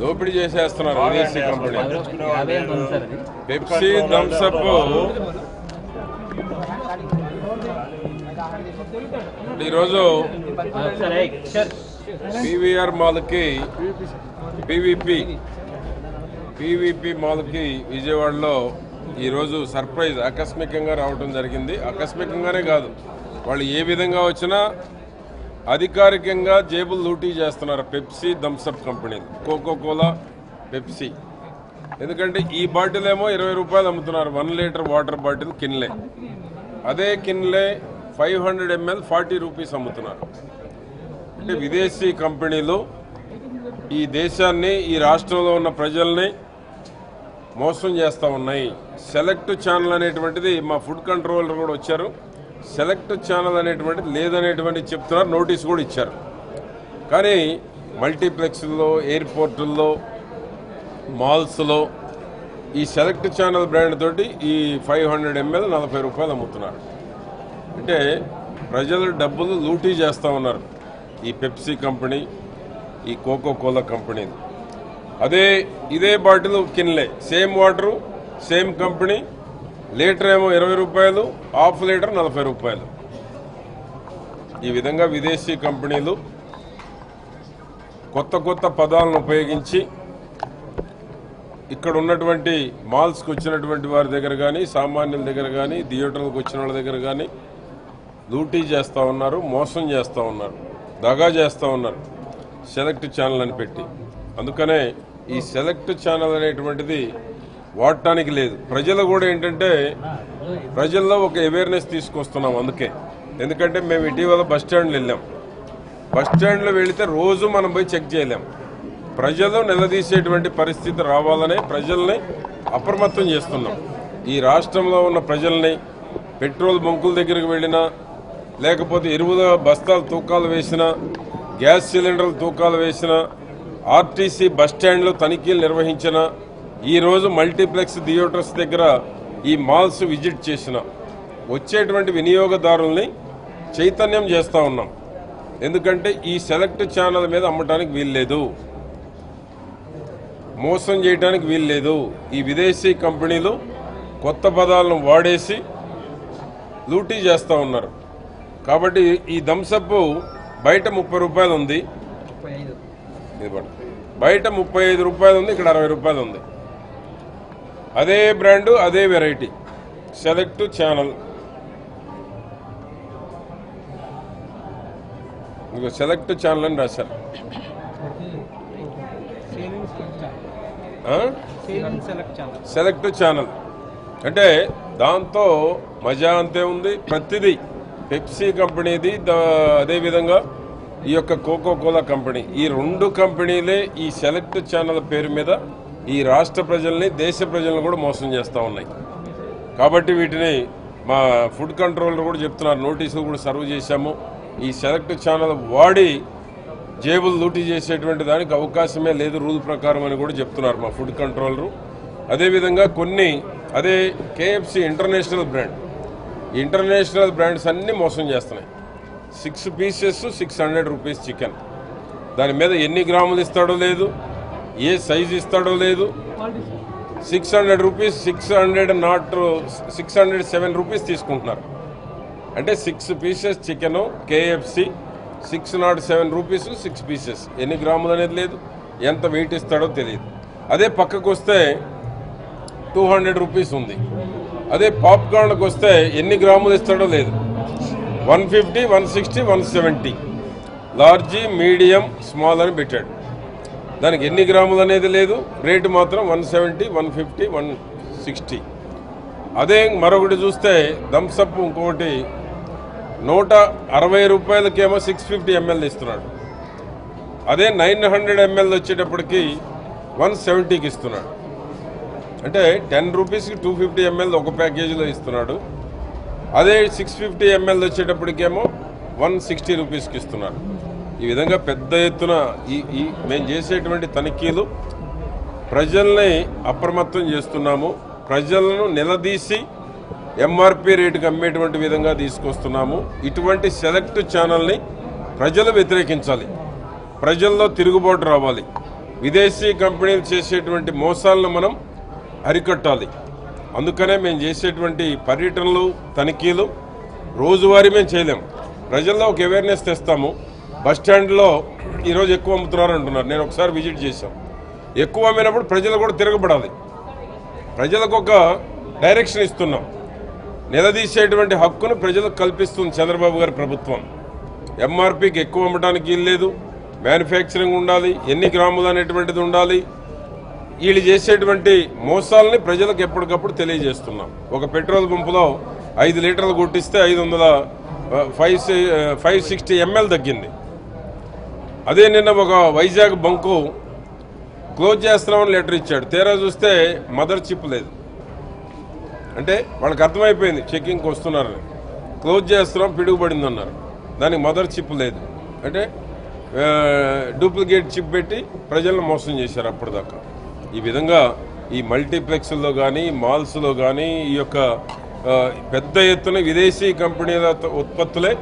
దోపిడీ చేసేస్తున్నారు విదేశీ కంపెనీ. పెప్సీ, థమ్సప్ ఈరోజు పీవీఆర్ మాల్కి పీవీపీ మాల్కి విజయవాడలో ఈరోజు సర్ప్రైజ్ ఆకస్మికంగా రావడం జరిగింది. ఆకస్మికంగానే కాదు, వాళ్ళు ఏ విధంగా వచ్చినా అధికారికంగా జేబులు లూటీ చేస్తున్నారు పెప్సీ, థమ్సప్ కంపెనీలు, కోకోకోలా, పెప్సీ. ఎందుకంటే ఈ బాటిల్ ఏమో 20 రూపాయలు అమ్ముతున్నారు, 1 లీటర్ వాటర్ బాటిల్ కిన్లే. అదే కిన్లే 500 ml 40 రూపీస్ అమ్ముతున్నారు. అంటే విదేశీ కంపెనీలు ఈ దేశాన్ని, ఈ రాష్ట్రంలో ఉన్న ప్రజల్ని మోసం చేస్తూ ఉన్నాయి. సెలెక్ట్ ఛానల్ అనేటువంటిది మా ఫుడ్ కంట్రోలర్ కూడా వచ్చారు. సెలెక్ట్ ఛానల్ అనేటువంటిది లేదనేటువంటి చెప్తున్నారు, నోటీస్ కూడా ఇచ్చారు. కానీ మల్టీప్లెక్స్ల్లో, ఎయిర్పోర్టుల్లో, మాల్స్లో ఈ సెలెక్ట్ ఛానల్ బ్రాండ్ తోటి ఈ 500 ml 40 రూపాయలు అమ్ముతున్నారు. అంటే ప్రజల డబ్బులు లూటీ చేస్తూ ఉన్నారు ఈ పెప్సీ కంపెనీ, ఈ కోకోకోలా కంపెనీలు. ఇదే bottle Kinley, same water, same company, litre ఏమో 20 రూపాయలు, హాఫ్ లీటర్ 40 రూపాయలు. ఈ విధంగా విదేశీ కంపెనీలు కొత్త పదాలను ఉపయోగించి ఇక్కడ ఉన్నటువంటి మాల్స్కి వచ్చినటువంటి వారి దగ్గర కానీ, సామాన్యుల దగ్గర కానీ, థియేటర్లకు వచ్చిన వాళ్ళ దగ్గర కానీ లూటీ చేస్తూ ఉన్నారు, మోసం చేస్తూ ఉన్నారు, దగా చేస్తూ ఉన్నారు సెలెక్ట్ ఛానల్ అని పెట్టి. అందుకనే ఈ సెలెక్ట్ ఛానల్ అనేటువంటిది వాడటానికి లేదు. ప్రజలు కూడా ఏంటంటే ప్రజల్లో ఒక అవేర్నెస్ తీసుకొస్తున్నాం. ఎందుకంటే మేము ఇటీవల బస్టాండ్లు వెళ్ళాం. బస్టాండ్లో వెళితే రోజు మనం పోయి చెక్ చేయలేం. ప్రజలు నిలదీసేటువంటి పరిస్థితి రావాలనే ప్రజల్ని అప్రమత్తం చేస్తున్నాం. ఈ రాష్ట్రంలో ఉన్న ప్రజల్ని పెట్రోల్ బంకుల దగ్గరికి వెళ్ళినా, లేకపోతే ఎరువుల బస్తాలు తూకాలు వేసినా, గ్యాస్ సిలిండర్లు తూకాలు వేసినా, ఆర్టీసీ బస్టాండ్లో తనిఖీలు నిర్వహించిన, ఈరోజు మల్టీప్లెక్స్ థియేటర్స్ దగ్గర ఈ మాల్స్ విజిట్ చేసిన వచ్చేటువంటి వినియోగదారుల్ని చైతన్యం చేస్తూ ఉన్నాం. ఎందుకంటే ఈ సెలెక్ట్ ఛానల్ మీద అమ్మటానికి వీల్లేదు, మోసం చేయడానికి వీల్లేదు. ఈ విదేశీ కంపెనీలు కొత్త పదాలను వాడేసి లూటీ చేస్తూ ఉన్నారు. కాబట్టి ఈ థమ్సప్ బయట 30 రూపాయలు ఉంది, బయట 35 రూపాయలు ఉంది, ఇక్కడ 60 రూపాయలు ఉంది. అదే బ్రాండు, అదే variety, select channel. Select channel అని రాశారు. సెలెక్ట్ ఛానల్ అంటే దాంతో మజా అంతే ఉంది. ప్రతిదీ పెప్సీ కంపెనీది, అదేవిధంగా ఈ యొక్క కోకోకోలా కంపెనీ, ఈ 2 కంపెనీలే ఈ సెలెక్ట్ ఛానల్ పేరు మీద ఈ రాష్ట్ర ప్రజల్ని, దేశ ప్రజలను కూడా మోసం చేస్తూ ఉన్నాయి. కాబట్టి వీటిని మా ఫుడ్ కంట్రోలర్ కూడా చెప్తున్నారు, నోటీసులు కూడా సర్వ్ చేశాము. ఈ సెలెక్ట్ ఛానల్ వాడి జేబులు లూటీ చేసేటువంటి దానికి అవకాశమే లేదు రూల్ ప్రకారం అని కూడా చెప్తున్నారు మా ఫుడ్ కంట్రోలరు. అదేవిధంగా అదే KFC international brand, international brands అన్నీ మోసం చేస్తున్నాయి. 6 పీసెస్ 600 రూపీస్ చికెన్, దాని మీద ఎన్ని గ్రాములు ఇస్తాడో లేదు, ఏ సైజు ఇస్తాడో లేదు. 600 రూపీస్, 607 రూపీస్ తీసుకుంటున్నారు. అంటే 6 pieces chicken KFC 607 rupees, 6 pieces. ఎన్ని గ్రాములు అనేది లేదు, ఎంత వెయిట్ ఇస్తాడో తెలియదు. అదే పక్కకు వస్తే 200 రూపీస్ ఉంది. అదే పాప్కార్న్కి వస్తే ఎన్ని గ్రాములు ఇస్తాడో లేదు, 150, 160, 170, లార్జీ, మీడియం, స్మాల్ అని పెట్టాడు. దానికి ఎన్ని గ్రాములు అనేది లేదు, రేటు మాత్రం 170, 150, 160. అదే మరొకటి చూస్తే థమ్సప్ ఇంకొకటి 160 రూపాయలకేమో 650 ml ఇస్తున్నాడు. అదే 900 ml వచ్చేటప్పటికి 170కి ఇస్తున్నాడు. అంటే 10 రూపీస్కి 250 ml ఒక ప్యాకేజీలో ఇస్తున్నాడు. అదే 650 ml వచ్చేటప్పటికేమో 160 రూపీస్కి ఇస్తున్నారు. ఈ విధంగా పెద్ద ఎత్తున మేము చేసేటువంటి తనిఖీలు ప్రజల్ని అప్రమత్తం చేస్తున్నాము. ప్రజలను నిలదీసి ఎంఆర్పీ రేటుకి అమ్మేటువంటి విధంగా తీసుకొస్తున్నాము. ఇటువంటి సెలెక్ట్ ఛానల్ని ప్రజలు వ్యతిరేకించాలి, ప్రజల్లో తిరుగుబాటు రావాలి. విదేశీ కంపెనీలు చేసేటువంటి మోసాలను మనం అరికట్టాలి. అందుకనే మేము చేసేటువంటి పర్యటనలు, తనిఖీలు రోజువారీ మేము చేయలేం. ప్రజల్లో ఒక అవేర్నెస్ తెస్తాము. బస్టాండ్లో ఈరోజు ఎక్కువ అమ్ముతున్నారు అంటున్నారు. నేను ఒకసారి విజిట్ చేశాను. ఎక్కువ అమ్మినప్పుడు ప్రజలు కూడా తిరగబడాలి. ప్రజలకు ఒక డైరెక్షన్ ఇస్తున్నాం. నిలదీసేటువంటి హక్కును ప్రజలకు కల్పిస్తుంది చంద్రబాబు గారి ప్రభుత్వం. ఎంఆర్పీకి ఎక్కువ అమ్మడానికి వీల్లేదు, మ్యానుఫ్యాక్చరింగ్ ఉండాలి, ఎన్ని గ్రాములు అనేటువంటిది ఉండాలి. వీళ్ళు చేసేటువంటి మోసాలని ప్రజలకు ఎప్పటికప్పుడు తెలియజేస్తున్నాం. ఒక పెట్రోల్ పంపులో 5 లీటర్లు కొట్టిస్తే 560 ml తగ్గింది. అదే నిన్న ఒక వైజాగ్ బంకు క్లోజ్ చేస్తున్నామని లెటర్ ఇచ్చాడు. తీరా చూస్తే మదర్ చిప్ లేదు. అంటే వాళ్ళకి అర్థమైపోయింది చెక్కింగ్కి వస్తున్నారని. క్లోజ్ చేస్తున్నాం, పిడుగుపడింది అన్నారు. దానికి మదర్ చిప్ లేదు. అంటే డూప్లికేట్ చిప్ పెట్టి ప్రజలను మోసం చేశారు అప్పటిదాకా. ఈ విధంగా ఈ మల్టీప్లెక్స్లో కానీ, మాల్స్లో కానీ ఈ యొక్క పెద్ద ఎత్తున విదేశీ కంపెనీల ఉత్పత్తులే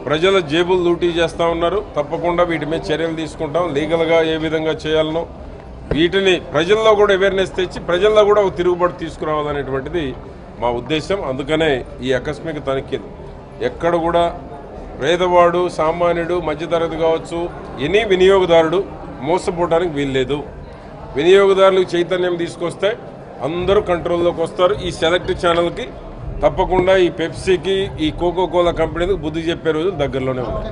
ప్రజల జేబులు లూటీ చేస్తూ ఉన్నారు. తప్పకుండా వీటి మీద చర్యలు తీసుకుంటాం. లీగల్గా ఏ విధంగా చేయాలనో వీటిని ప్రజల్లో కూడా అవేర్నెస్ తెచ్చి ప్రజల్లో కూడా ఒక తిరుగుబాటు తీసుకురావాలనేటువంటిది మా ఉద్దేశం. అందుకనే ఈ ఆకస్మిక తనిఖీలు ఎక్కడ కూడా పేదవాడు, సామాన్యుడు, మధ్యతరగతి కావచ్చు, ఎనీ వినియోగదారుడు మోసపోవడానికి వీల్లేదు. వినియోగదారులకు చైతన్యం తీసుకొస్తే అందరూ కంట్రోల్లోకి వస్తారు. ఈ సెలెక్ట్ ఛానల్కి తప్పకుండా ఈ పెప్సీకి, ఈ కోకోకోలా కంపెనీలకు బుద్ధి చెప్పే రోజులు దగ్గరలోనే ఉన్నాయి.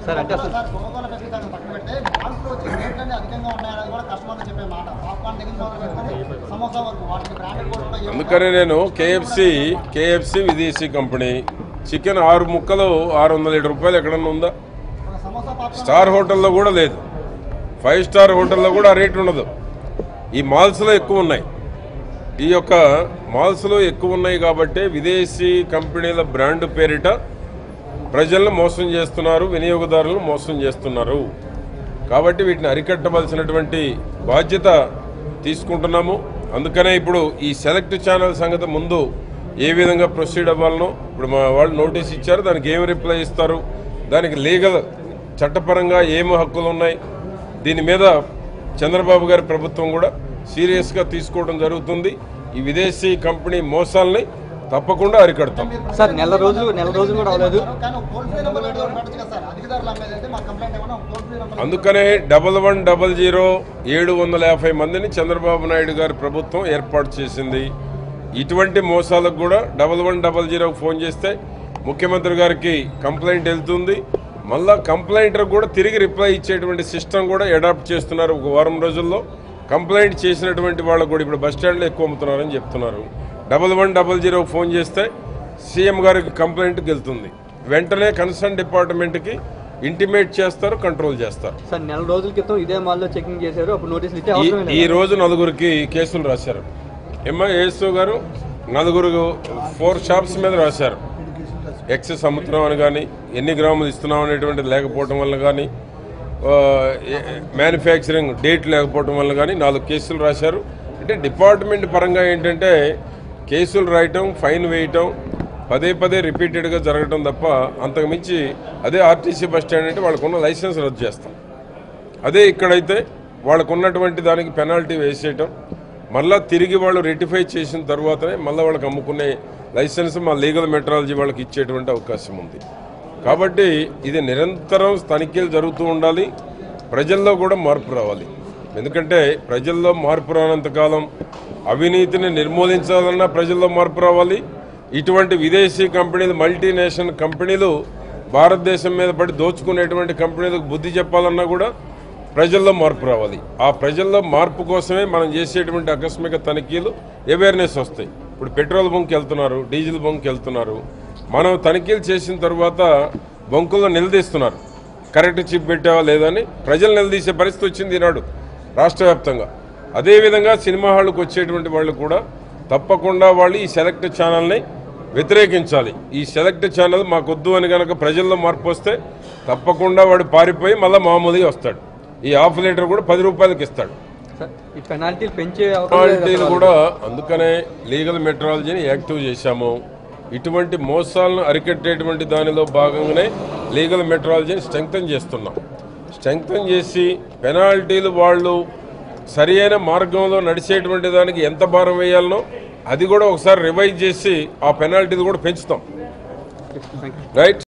అందుకనే నేను కేఎఫ్సి విదేశీ కంపెనీ, చికెన్ 6 ముక్కలు 607 రూపాయలు ఎక్కడన్నా ఉందా? స్టార్ హోటల్లో కూడా లేదు. 5 స్టార్ హోటల్లో కూడా ఆ రేటు ఉండదు. ఈ మాల్స్లో ఎక్కువ ఉన్నాయి. ఈ యొక్క మాల్స్లో ఎక్కువ ఉన్నాయి కాబట్టి విదేశీ కంపెనీల బ్రాండ్ పేరిట ప్రజలను మోసం చేస్తున్నారు, వినియోగదారులను మోసం చేస్తున్నారు. కాబట్టి వీటిని అరికట్టవలసినటువంటి బాధ్యత తీసుకుంటున్నాము. అందుకనే ఇప్పుడు ఈ సెలెక్ట్ ఛానల్ సంగతి ముందు ఏ విధంగా ప్రొసీడ్ అవ్వాలనో ఇప్పుడు మా వాళ్ళు నోటీస్ ఇచ్చారు. దానికి ఏమి రిప్లై ఇస్తారు, దానికి లీగల్ చట్టపరంగా ఏమి హక్కులు ఉన్నాయి, దీని మీద చంద్రబాబు గారి ప్రభుత్వం కూడా సీరియస్గా తీసుకోవడం జరుగుతుంది. ఈ విదేశీ కంపెనీ మోసాలని తప్పకుండా అరికడతాం. సార్ నెల రోజులు కూడా అవ్వలేదు. అందుకనే 1100-750 మందిని చంద్రబాబు నాయుడు గారి ప్రభుత్వం ఏర్పాటు చేసింది. ఇటువంటి మోసాలకు కూడా 1100 ఫోన్ చేస్తే ముఖ్యమంత్రి గారికి కంప్లైంట్ వెళ్తుంది. మళ్ళా కంప్లైంటర్ కూడా తిరిగి రిప్లై ఇచ్చేటువంటి సిస్టమ్ కూడా అడాప్ట్ చేస్తున్నారు. ఒక వారం రోజుల్లో కంప్లైంట్ చేసినటువంటి వాళ్ళకు కూడా ఇప్పుడు బస్టాండ్లో ఎక్కువ అమ్ముతున్నారని చెప్తున్నారు. 1100 ఫోన్ చేస్తే సీఎం గారికి కంప్లైంట్కి వెళ్తుంది. వెంటనే కన్సర్న్ డిపార్ట్మెంట్కి ఇంటిమేట్ చేస్తారు, కంట్రోల్ చేస్తారు. సార్ నెల రోజుల క్రితం ఇదే మాల్లో చెకింగ్ చేశారు. అప్పుడు నోటీసులు ఇస్తే ఈ రోజు 9 కేసులు రాశారు. ఏఎస్ఓ గారు 4 షాప్స్ మీద రాశారు. ఎక్సెస్ అమ్ముతున్నాం అని కానీ, ఎన్ని గ్రాములు ఇస్తున్నాం అనేటువంటిది లేకపోవడం వల్ల కానీ, మ్యానుఫ్యాక్చరింగ్ డేట్ లేకపోవడం వల్ల కానీ 4 కేసులు రాశారు. అంటే డిపార్ట్మెంట్ పరంగా ఏంటంటే కేసులు రాయటం, ఫైన్ వేయటం, పదే రిపీటెడ్గా జరగటం తప్ప అంతకుమించి అదే ఆర్టీసీ బస్ స్టాండ్ అంటే వాళ్ళకున్న లైసెన్స్ రద్దు చేస్తాం. అదే ఇక్కడైతే వాళ్ళకున్నటువంటి దానికి పెనాల్టీ వేసేయటం, మళ్ళీ తిరిగి వాళ్ళు రెటిఫై చేసిన తర్వాతనే మళ్ళీ వాళ్ళకి అమ్ముకునే లైసెన్స్ మా లీగల్ మెట్రాలజీ వాళ్ళకి ఇచ్చేటువంటి అవకాశం ఉంది. కాబట్టి ఇది నిరంతరం తనిఖీలు జరుగుతూ ఉండాలి. ప్రజల్లో కూడా మార్పు రావాలి. ఎందుకంటే ప్రజల్లో మార్పు రానంతకాలం అవినీతిని నిర్మూలించాలన్నా ప్రజల్లో మార్పు రావాలి. ఇటువంటి విదేశీ కంపెనీలు, మల్టీనేషనల్ కంపెనీలు భారతదేశం మీద పడి దోచుకునేటువంటి కంపెనీలకు బుద్ధి చెప్పాలన్నా కూడా ప్రజల్లో మార్పు రావాలి. ఆ ప్రజల్లో మార్పు కోసమే మనం చేసేటువంటి ఆకస్మిక తనిఖీలు అవేర్నెస్ వస్తాయి. ఇప్పుడు పెట్రోల్ బంక్ వెళ్తున్నారు, డీజిల్ బంక్ వెళ్తున్నారు. మనం తనిఖీలు చేసిన తర్వాత బంకుల్లో నిలదీస్తున్నారు, కరెక్ట్ చిప్ పెట్టావా లేదని ప్రజలు నిలదీసే పరిస్థితి వచ్చింది ఈనాడు రాష్ట్ర వ్యాప్తంగా. అదేవిధంగా సినిమా హాళ్ళకు వచ్చేటువంటి వాళ్ళు కూడా తప్పకుండా వాళ్ళు ఈ సెలెక్ట్ ఛానల్ని వ్యతిరేకించాలి. ఈ సెలెక్ట్ ఛానల్ మాకొద్దు అని కనుక ప్రజల్లో మార్పు వస్తే తప్పకుండా వాడు పారిపోయి మళ్ళీ మామూలుగా వస్తాడు. ఈ ½ లీటర్ కూడా 10 రూపాయలకి ఇస్తాడు. పెనాల్టీలు కూడా అందుకనే లీగల్ మెట్రాలజీని యాక్టివ్ చేశాము. ఇటువంటి మోసాలను అరికట్టేటువంటి దానిలో భాగంగానే లీగల్ మెట్రాలజీని స్ట్రెంగ్తన్ చేస్తున్నాం. స్ట్రెంగ్తన్ చేసి పెనాల్టీలు వాళ్ళు సరి అయిన మార్గంలో నడిచేటువంటి దానికి ఎంత భారం వేయాలనో అది కూడా ఒకసారి రివైజ్ చేసి ఆ పెనాల్టీది కూడా పెంచుతాం. రైట్.